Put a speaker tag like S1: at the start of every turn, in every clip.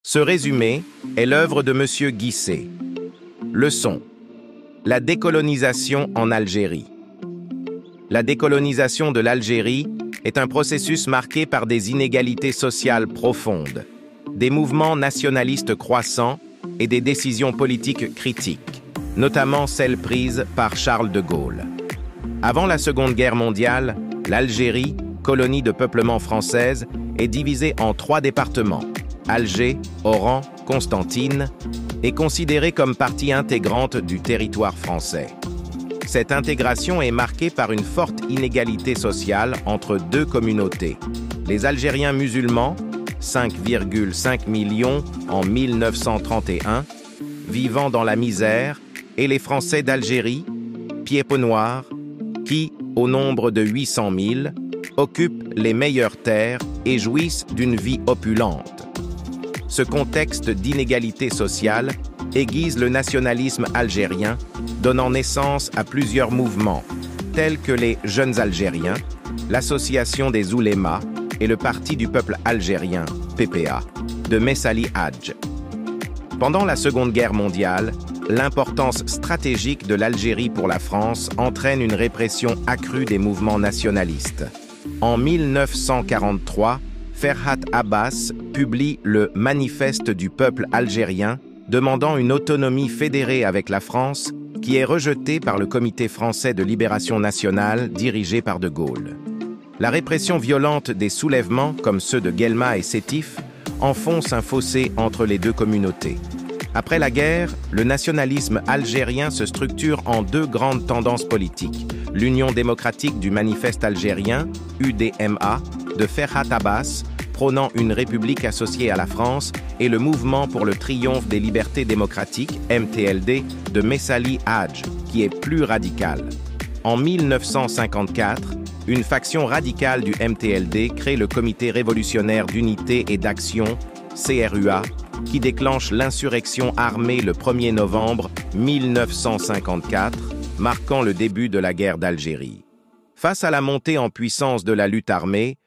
S1: Ce résumé est l'œuvre de M. Guisset. Leçon. La décolonisation en Algérie. La décolonisation de l'Algérie est un processus marqué par des inégalités sociales profondes, des mouvements nationalistes croissants et des décisions politiques critiques, notamment celles prises par Charles de Gaulle. Avant la Seconde Guerre mondiale, l'Algérie, colonie de peuplement française, est divisée en 3 départements, Alger, Oran, Constantine, est considérée comme partie intégrante du territoire français. Cette intégration est marquée par une forte inégalité sociale entre 2 communautés. Les Algériens musulmans, 5,5 millions en 1931, vivant dans la misère, et les Français d'Algérie, pieds-peaux noirs, qui, au nombre de 800 000, occupent les meilleures terres et jouissent d'une vie opulente. Ce contexte d'inégalité sociale aiguise le nationalisme algérien, donnant naissance à plusieurs mouvements, tels que les Jeunes Algériens, l'Association des Oulémas et le Parti du peuple algérien, PPA, de Messali Hadj. Pendant la Seconde Guerre mondiale, l'importance stratégique de l'Algérie pour la France entraîne une répression accrue des mouvements nationalistes. En 1943, Ferhat Abbas publie le Manifeste du peuple algérien, demandant une autonomie fédérée avec la France, qui est rejetée par le Comité français de libération nationale dirigé par de Gaulle. La répression violente des soulèvements, comme ceux de Guelma et Sétif, enfonce un fossé entre les 2 communautés. Après la guerre, le nationalisme algérien se structure en 2 grandes tendances politiques. L'Union démocratique du Manifeste algérien, UDMA, de Ferhat Abbas, prônant une république associée à la France, et le Mouvement pour le triomphe des libertés démocratiques, MTLD, de Messali Hadj, qui est plus radical. En 1954, une faction radicale du MTLD crée le Comité révolutionnaire d'unité et d'action, CRUA, qui déclenche l'insurrection armée le 1er novembre 1954, marquant le début de la guerre d'Algérie. Face à la montée en puissance de la lutte armée,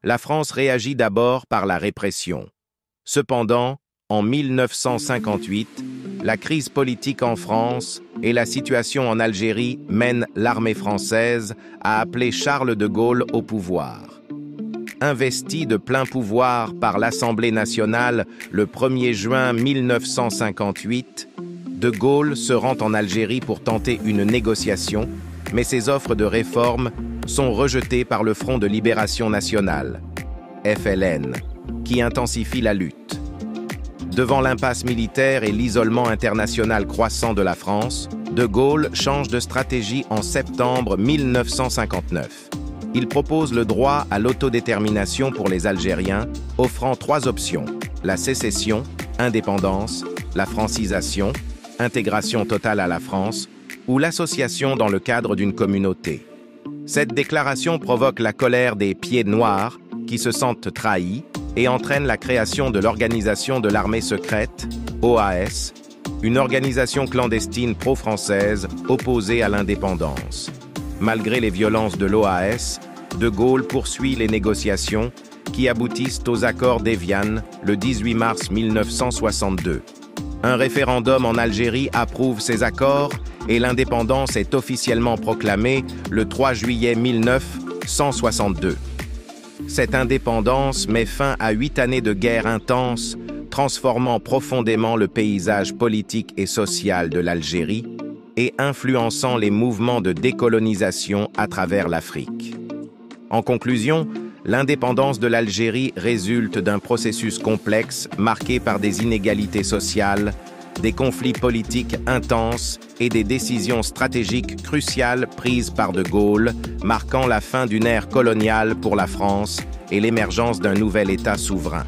S1: la France réagit d'abord par la répression. Cependant, en 1958, la crise politique en France et la situation en Algérie mènent l'armée française à appeler Charles de Gaulle au pouvoir. Investi de plein pouvoir par l'Assemblée nationale le 1er juin 1958, de Gaulle se rend en Algérie pour tenter une négociation, mais ses offres de réforme sont rejetées par le Front de libération nationale, FLN, qui intensifie la lutte. Devant l'impasse militaire et l'isolement international croissant de la France, de Gaulle change de stratégie en septembre 1959. Il propose le droit à l'autodétermination pour les Algériens, offrant 3 options: la sécession, indépendance, la francisation, intégration totale à la France, ou l'association dans le cadre d'une communauté. Cette déclaration provoque la colère des Pieds Noirs, qui se sentent trahis, et entraîne la création de l'Organisation de l'armée secrète, OAS, une organisation clandestine pro-française opposée à l'indépendance. Malgré les violences de l'OAS, de Gaulle poursuit les négociations qui aboutissent aux accords d'Évian le 18 mars 1962. Un référendum en Algérie approuve ces accords et l'indépendance est officiellement proclamée le 3 juillet 1962. Cette indépendance met fin à 8 années de guerre intense, transformant profondément le paysage politique et social de l'Algérie et influençant les mouvements de décolonisation à travers l'Afrique. En conclusion, l'indépendance de l'Algérie résulte d'un processus complexe marqué par des inégalités sociales, des conflits politiques intenses et des décisions stratégiques cruciales prises par de Gaulle, marquant la fin d'une ère coloniale pour la France et l'émergence d'un nouvel État souverain.